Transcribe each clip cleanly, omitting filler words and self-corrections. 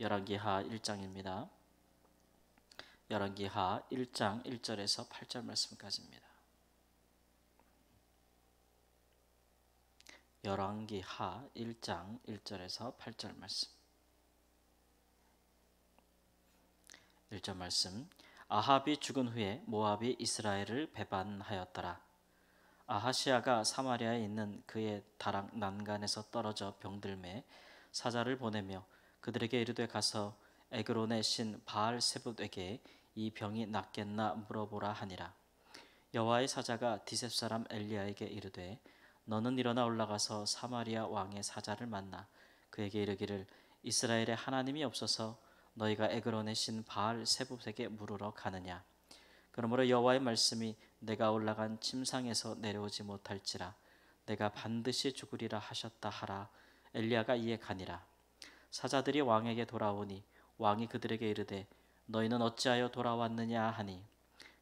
열왕기하 1장입니다. 열왕기하 1장 1절에서 8절 말씀까지입니다. 열왕기하 1장 1절에서 8절 말씀. 1절 말씀. 아합이 죽은 후에 모압이 이스라엘을 배반하였더라. 아하시아가 사마리아에 있는 그의 다락 난간에서 떨어져 병들매 사자를 보내며 그들에게 이르되 가서 에그론의 신 바알세봇에게 이 병이 낫겠나 물어보라 하니라. 여호와의 사자가 디셉 사람 엘리야에게 이르되 너는 일어나 올라가서 사마리아 왕의 사자를 만나 그에게 이르기를 이스라엘에 하나님이 없어서 너희가 에그론의 신 바알세봇에게 물으러 가느냐. 그러므로 여호와의 말씀이 내가 올라간 침상에서 내려오지 못할지라 내가 반드시 죽으리라 하셨다 하라. 엘리야가 이에 가니라. 사자들이 왕에게 돌아오니 왕이 그들에게 이르되 너희는 어찌하여 돌아왔느냐 하니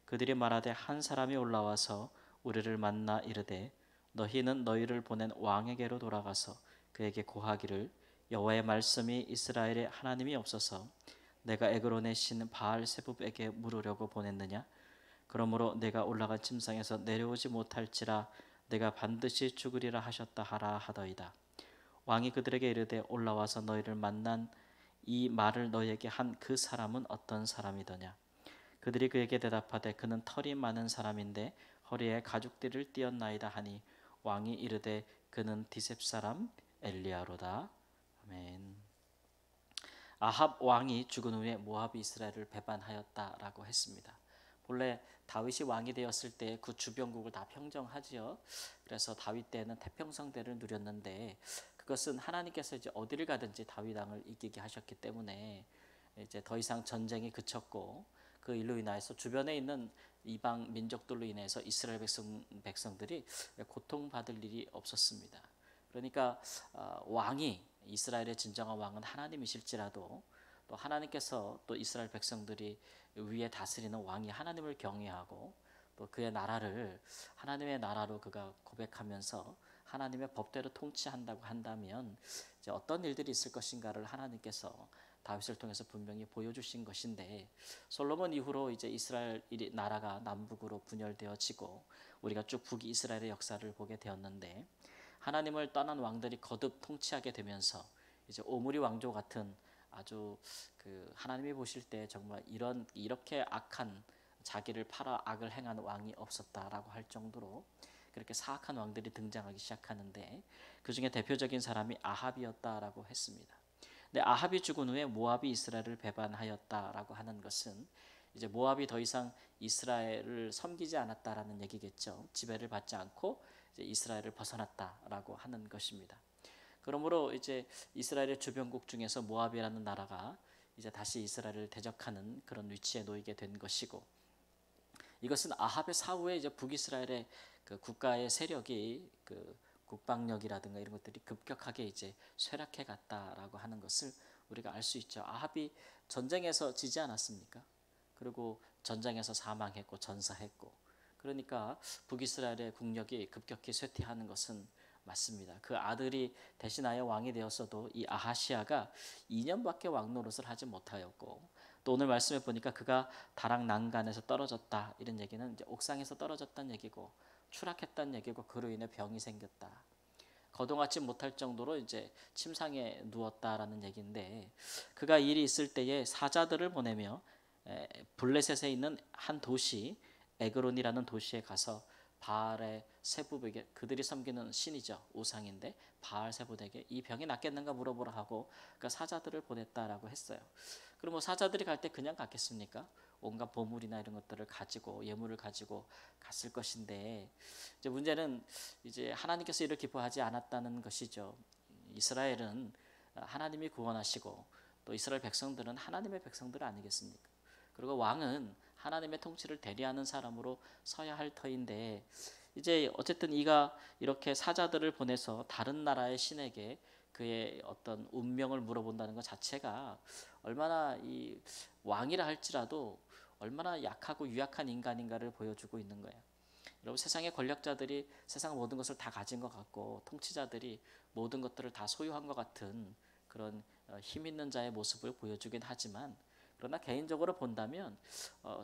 그들이 말하되 한 사람이 올라와서 우리를 만나 이르되 너희는 너희를 보낸 왕에게로 돌아가서 그에게 고하기를 여호와의 말씀이 이스라엘에 하나님이 없어서 내가 에그론의 신 바알세봇에게 물으려고 보냈느냐. 그러므로 내가 올라간 침상에서 내려오지 못할지라 내가 반드시 죽으리라 하셨다 하라 하더이다. 왕이 그들에게 이르되 올라와서 너희를 만난 이 말을 너희에게 한 그 사람은 어떤 사람이더냐. 그들이 그에게 대답하되 그는 털이 많은 사람인데 허리에 가죽띠를 띠었나이다 하니 왕이 이르되 그는 디셉 사람 엘리야로다. 아멘. 아합 왕이 죽은 후에 모압이 이스라엘을 배반하였다라고 했습니다. 본래 다윗이 왕이 되었을 때 그 주변국을 다 평정하지요. 그래서 다윗 때는 태평성대를 누렸는데 그것은 하나님께서 이제 어디를 가든지 다윗 왕을 이기게 하셨기 때문에 이제 더 이상 전쟁이 그쳤고 그 일로 인하여서 주변에 있는 이방 민족들로 인해서 이스라엘 백성들이 고통받을 일이 없었습니다. 그러니까 왕이 이스라엘의 진정한 왕은 하나님이실지라도 또 하나님께서 또 이스라엘 백성들이 위에 다스리는 왕이 하나님을 경외하고 또 그의 나라를 하나님의 나라로 그가 고백하면서 하나님의 법대로 통치한다고 한다면 이제 어떤 일들이 있을 것인가를 하나님께서 다윗을 통해서 분명히 보여주신 것인데 솔로몬 이후로 이제 이스라엘 나라가 남북으로 분열되어지고 우리가 쭉 북이스라엘의 역사를 보게 되었는데 하나님을 떠난 왕들이 거듭 통치하게 되면서 이제 오므리 왕조 같은 아주 그 하나님이 보실 때 정말 이렇게 악한 자기를 팔아 악을 행한 왕이 없었다라고 할 정도로 그렇게 사악한 왕들이 등장하기 시작하는데 그 중에 대표적인 사람이 아합이었다라고 했습니다. 근데 아합이 죽은 후에 모압이 이스라엘을 배반하였다라고 하는 것은 이제 모압이 더 이상 이스라엘을 섬기지 않았다라는 얘기겠죠. 지배를 받지 않고 이제 이스라엘을 벗어났다라고 하는 것입니다. 그러므로 이제 이스라엘의 주변국 중에서 모압이라는 나라가 이제 다시 이스라엘을 대적하는 그런 위치에 놓이게 된 것이고 이것은 아합의 사후에 이제 북이스라엘의 그 국가의 세력이 그 국방력이라든가 이런 것들이 급격하게 이제 쇠락해 갔다라고 하는 것을 우리가 알 수 있죠. 아합이 전쟁에서 지지 않았습니까? 그리고 전쟁에서 사망했고 전사했고 그러니까 북이스라엘의 국력이 급격히 쇠퇴하는 것은 맞습니다. 그 아들이 대신하여 왕이 되었어도 이 아하시아가 2년밖에 왕 노릇을 하지 못하였고 또 오늘 말씀에 보니까 그가 다락 난간에서 떨어졌다 이런 얘기는 이제 옥상에서 떨어졌다는 얘기고 추락했다는 얘기고 그로 인해 병이 생겼다. 거동하지 못할 정도로 이제 침상에 누웠다라는 얘기인데 그가 일이 있을 때에 사자들을 보내며 블레셋에 있는 한 도시 에그론이라는 도시에 가서 바알의 세봇에게 그들이 섬기는 신이죠. 우상인데 바알 세봇에게 이 병이 낫겠는가 물어보라 하고 그러니까 사자들을 보냈다라고 했어요. 그럼 뭐 사자들이 갈 때 그냥 갔겠습니까? 온갖 보물이나 이런 것들을 가지고 예물을 가지고 갔을 것인데 이제 문제는 이제 하나님께서 이를 기뻐하지 않았다는 것이죠. 이스라엘은 하나님이 구원하시고 또 이스라엘 백성들은 하나님의 백성들 아니겠습니까? 그리고 왕은 하나님의 통치를 대리하는 사람으로 서야 할 터인데 이제 어쨌든 이가 이렇게 사자들을 보내서 다른 나라의 신에게 그의 어떤 운명을 물어본다는 것 자체가 얼마나 이 왕이라 할지라도 얼마나 약하고 유약한 인간인가를 보여주고 있는 거예요. 여러분 세상의 권력자들이 세상 모든 것을 다 가진 것 같고 통치자들이 모든 것들을 다 소유한 것 같은 그런 힘 있는 자의 모습을 보여주긴 하지만 그러나 개인적으로 본다면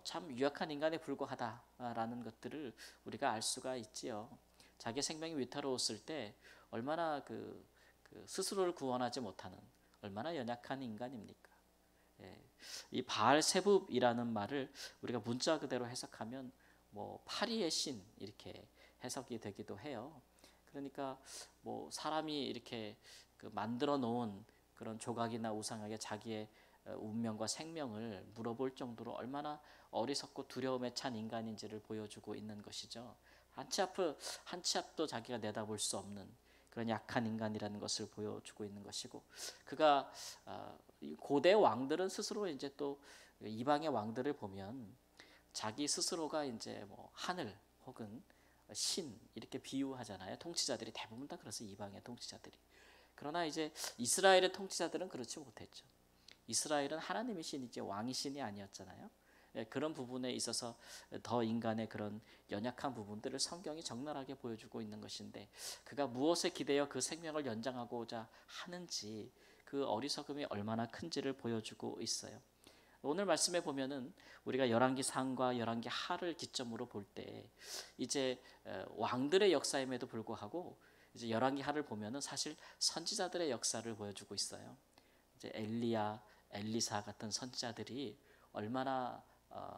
참 유약한 인간에 불과하다라는 것들을 우리가 알 수가 있지요. 자기 생명이 위태로웠을 때 얼마나 그 스스로를 구원하지 못하는 얼마나 연약한 인간입니까? 예, 이 바알세붑이라는 말을 우리가 문자 그대로 해석하면 뭐 파리의 신 이렇게 해석이 되기도 해요. 그러니까 뭐 사람이 이렇게 그 만들어 놓은 그런 조각이나 우상에게 자기의 운명과 생명을 물어볼 정도로 얼마나 어리석고 두려움에 찬 인간인지를 보여주고 있는 것이죠. 한 치 앞도 자기가 내다볼 수 없는 그런 약한 인간이라는 것을 보여주고 있는 것이고, 그가 고대 왕들은 스스로 이제 또 이방의 왕들을 보면 자기 스스로가 이제 뭐 하늘 혹은 신 이렇게 비유하잖아요. 통치자들이 대부분 다 그래서 이방의 통치자들이. 그러나 이제 이스라엘의 통치자들은 그렇지 못했죠. 이스라엘은 하나님의 신이지 왕이 신이 아니었잖아요. 그런 부분에 있어서 더 인간의 그런 연약한 부분들을 성경이 적나라하게 보여주고 있는 것인데, 그가 무엇에 기대어 그 생명을 연장하고자 하는지 그 어리석음이 얼마나 큰지를 보여주고 있어요. 오늘 말씀에 보면은 우리가 열왕기 상과 열왕기 하를 기점으로 볼 때 이제 왕들의 역사임에도 불구하고 이제 열왕기 하를 보면은 사실 선지자들의 역사를 보여주고 있어요. 이제 엘리야, 엘리사 같은 선지자들이 얼마나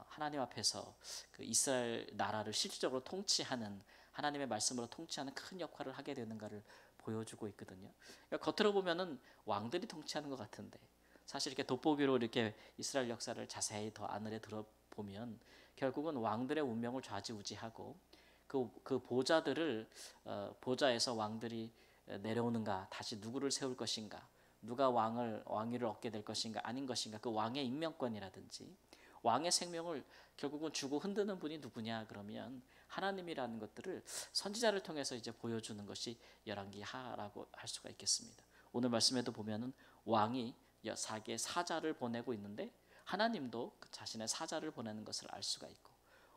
하나님 앞에서 그 이스라엘 나라를 실질적으로 통치하는, 하나님의 말씀으로 통치하는 큰 역할을 하게 되는가를 보여주고 있거든요. 그러니까 겉으로 보면은 왕들이 통치하는 것 같은데 사실 이렇게 돋보기로 이렇게 이스라엘 역사를 자세히 더 안으로 들어보면 결국은 왕들의 운명을 좌지우지하고 그 보좌들을 보좌에서 왕들이 내려오는가, 다시 누구를 세울 것인가, 누가 왕위를 얻게 될 것인가 아닌 것인가, 그 왕의 임명권이라든지 왕의 생명을 결국은 주고 흔드는 분이 누구냐 그러면 하나님이라는 것들을 선지자를 통해서 이제 보여주는 것이 열왕기하라고 할 수가 있겠습니다. 오늘 말씀에도 보면은 왕이 사계의 사자를 보내고 있는데 하나님도 그 자신의 사자를 보내는 것을 알 수가 있고,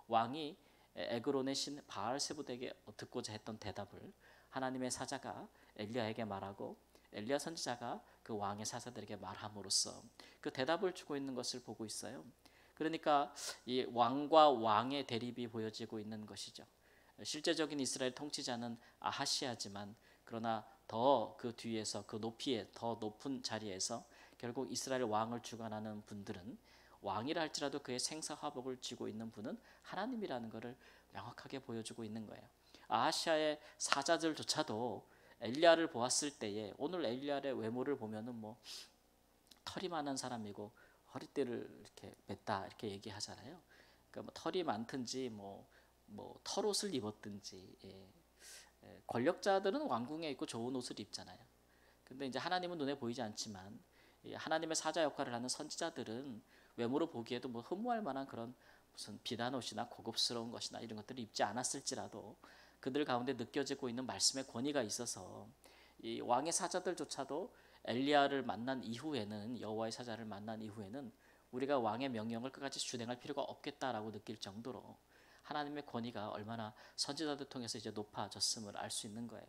왕이 에그론의 신 바알세붑에게 듣고자 했던 대답을 하나님의 사자가 엘리야에게 말하고 엘리야 선지자가 그 왕의 사자들에게 말함으로써 그 대답을 주고 있는 것을 보고 있어요. 그러니까 이 왕과 왕의 대립이 보여지고 있는 것이죠. 실제적인 이스라엘 통치자는 아하시아지만 그러나 더 그 뒤에서 그 높이에 더 높은 자리에서 결국 이스라엘 왕을 주관하는 분들은 왕이라 할지라도 그의 생사화복을 쥐고 있는 분은 하나님이라는 것을 명확하게 보여주고 있는 거예요. 아하시아의 사자들조차도 엘리야를 보았을 때에, 오늘 엘리야의 외모를 보면은 뭐 털이 많은 사람이고 허리띠를 이렇게 맸다 이렇게 얘기하잖아요. 그러니까 뭐 털이 많든지 뭐 털옷을 입었든지, 권력자들은 왕궁에 있고 좋은 옷을 입잖아요. 근데 이제 하나님은 눈에 보이지 않지만 하나님의 사자 역할을 하는 선지자들은 외모로 보기에도 뭐 흠모할 만한 그런 무슨 비단 옷이나 고급스러운 것이나 이런 것들을 입지 않았을지라도 그들 가운데 느껴지고 있는 말씀의 권위가 있어서 이 왕의 사자들조차도 엘리야를 만난 이후에는, 여호와의 사자를 만난 이후에는 우리가 왕의 명령을 끝까지 준행할 필요가 없겠다라고 느낄 정도로 하나님의 권위가 얼마나 선지자들 통해서 이제 높아졌음을 알 수 있는 거예요.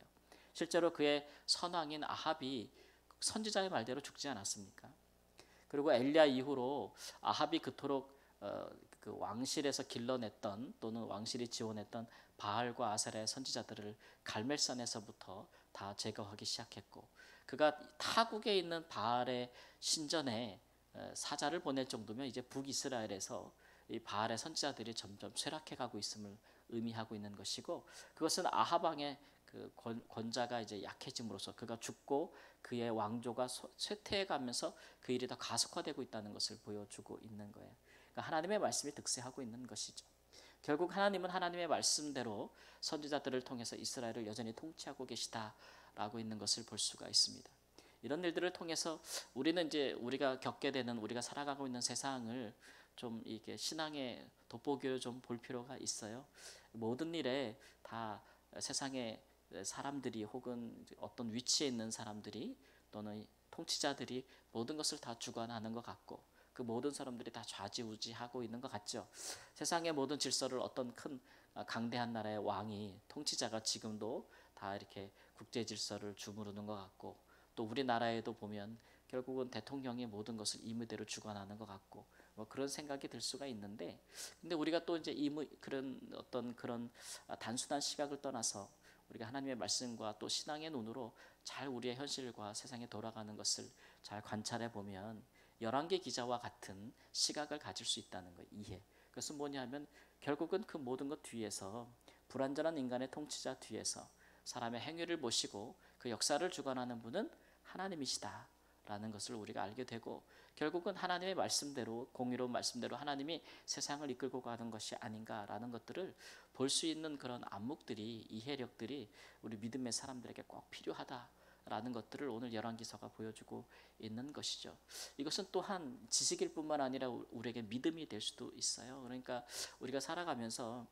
실제로 그의 선왕인 아합이 선지자의 말대로 죽지 않았습니까? 그리고 엘리야 이후로 아합이 그토록 그 왕실에서 길러냈던 또는 왕실이 지원했던 바알과 아세라의 선지자들을 갈멜산에서부터 다 제거하기 시작했고, 그가 타국에 있는 바알의 신전에 사자를 보낼 정도면 이제 북이스라엘에서 이 바알의 선지자들이 점점 쇠락해가고 있음을 의미하고 있는 것이고, 그것은 아합 왕의 그 권자가 이제 약해짐으로써 그가 죽고 그의 왕조가 쇠퇴해가면서 그 일이 더 가속화되고 있다는 것을 보여주고 있는 거예요. 그러니까 하나님의 말씀이 득세하고 있는 것이죠. 결국 하나님은 하나님의 말씀대로 선지자들을 통해서 이스라엘을 여전히 통치하고 계시다라고 있는 것을 볼 수가 있습니다. 이런 일들을 통해서 우리는 이제 우리가 겪게 되는, 우리가 살아가고 있는 세상을 좀 이게 신앙의 돋보기로 좀 볼 필요가 있어요. 모든 일에 다 세상에 사람들이 혹은 어떤 위치에 있는 사람들이 또는 통치자들이 모든 것을 다 주관하는 것 같고, 그 모든 사람들이 다 좌지우지하고 있는 것 같죠. 세상의 모든 질서를 어떤 큰 강대한 나라의 왕이, 통치자가 지금도 다 이렇게 국제 질서를 주무르는 것 같고, 또 우리나라에도 보면 결국은 대통령이 모든 것을 임의대로 주관하는 것 같고 뭐 그런 생각이 들 수가 있는데, 근데 우리가 또 이제 그런 어떤 그런 단순한 시각을 떠나서 우리가 하나님의 말씀과 또 신앙의 눈으로 잘 우리의 현실과 세상에 돌아가는 것을 잘 관찰해 보면 열왕기 기자와 같은 시각을 가질 수 있다는 거, 이해. 그것은 뭐냐면 결국은 그 모든 것 뒤에서, 불완전한 인간의 통치자 뒤에서 사람의 행위를 보시고 그 역사를 주관하는 분은 하나님이시다 라는 것을 우리가 알게 되고, 결국은 하나님의 말씀대로, 공의로운 말씀대로 하나님이 세상을 이끌고 가는 것이 아닌가라는 것들을 볼 수 있는 그런 안목들이, 이해력들이 우리 믿음의 사람들에게 꼭 필요하다라는 것들을 오늘 열왕기서가 보여주고 있는 것이죠. 이것은 또한 지식일 뿐만 아니라 우리에게 믿음이 될 수도 있어요. 그러니까 우리가 살아가면서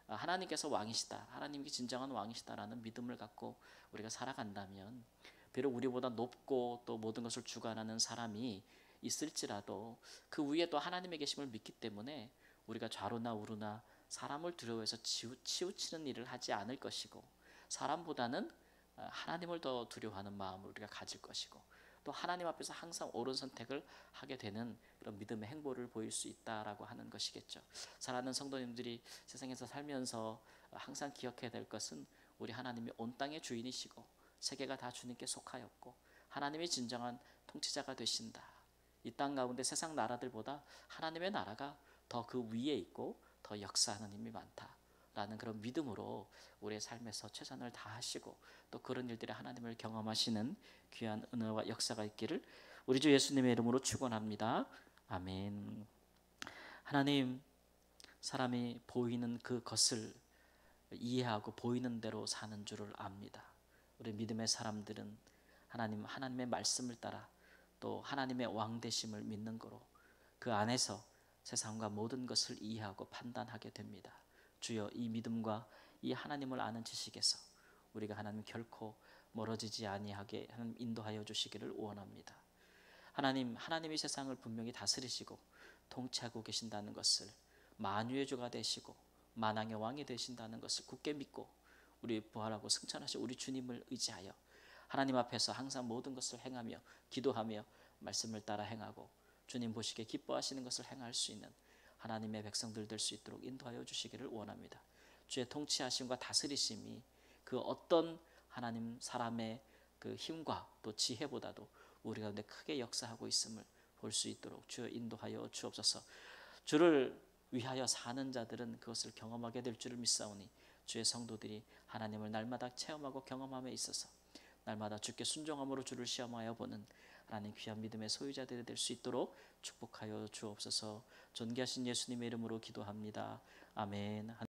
하나님께서 왕이시다, 하나님이 진정한 왕이시다라는 믿음을 갖고 우리가 살아간다면, 비록 우리보다 높고 또 모든 것을 주관하는 사람이 있을지라도 그 위에 또 하나님의 계심을 믿기 때문에 우리가 좌로나 우로나 사람을 두려워해서 치우치는 일을 하지 않을 것이고, 사람보다는 하나님을 더 두려워하는 마음을 우리가 가질 것이고, 또 하나님 앞에서 항상 옳은 선택을 하게 되는 그런 믿음의 행보를 보일 수 있다라고 하는 것이겠죠. 사랑하는 성도님들이 세상에서 살면서 항상 기억해야 될 것은, 우리 하나님이 온 땅의 주인이시고 세계가 다 주님께 속하였고 하나님이 진정한 통치자가 되신다. 이 땅 가운데 세상 나라들보다 하나님의 나라가 더 그 위에 있고 더 역사하는 힘이 많다라는 그런 믿음으로 우리의 삶에서 최선을 다하시고 또 그런 일들에 하나님을 경험하시는 귀한 은혜와 역사가 있기를 우리 주 예수님의 이름으로 축원합니다. 아멘. 하나님, 사람이 보이는 그 것을 이해하고 보이는 대로 사는 줄을 압니다. 우리 믿음의 사람들은 하나님의 말씀을 따라 또 하나님의 왕 되심을 믿는 거로 그 안에서 세상과 모든 것을 이해하고 판단하게 됩니다. 주여, 이 믿음과 이 하나님을 아는 지식에서 우리가 하나님 결코 멀어지지 아니하게 하나님 인도하여 주시기를 원합니다. 하나님이 세상을 분명히 다스리시고 통치하고 계신다는 것을, 만유의 주가 되시고 만왕의 왕이 되신다는 것을 굳게 믿고 우리 부활하고 승천하신 우리 주님을 의지하여 하나님 앞에서 항상 모든 것을 행하며 기도하며 말씀을 따라 행하고 주님 보시기에 기뻐하시는 것을 행할 수 있는 하나님의 백성들 될 수 있도록 인도하여 주시기를 원합니다. 주의 통치하심과 다스리심이 그 어떤 하나님 사람의 그 힘과 또 지혜보다도 우리 가운데 크게 역사하고 있음을 볼 수 있도록 주여 인도하여 주옵소서. 주를 위하여 사는 자들은 그것을 경험하게 될 줄을 믿사오니 주의 성도들이 하나님을 날마다 체험하고 경험함에 있어서 날마다 주께 순종함으로 주를 시험하여 보는 하나님 귀한 믿음의 소유자들이 될 수 있도록 축복하여 주옵소서. 존귀하신 예수님의 이름으로 기도합니다. 아멘.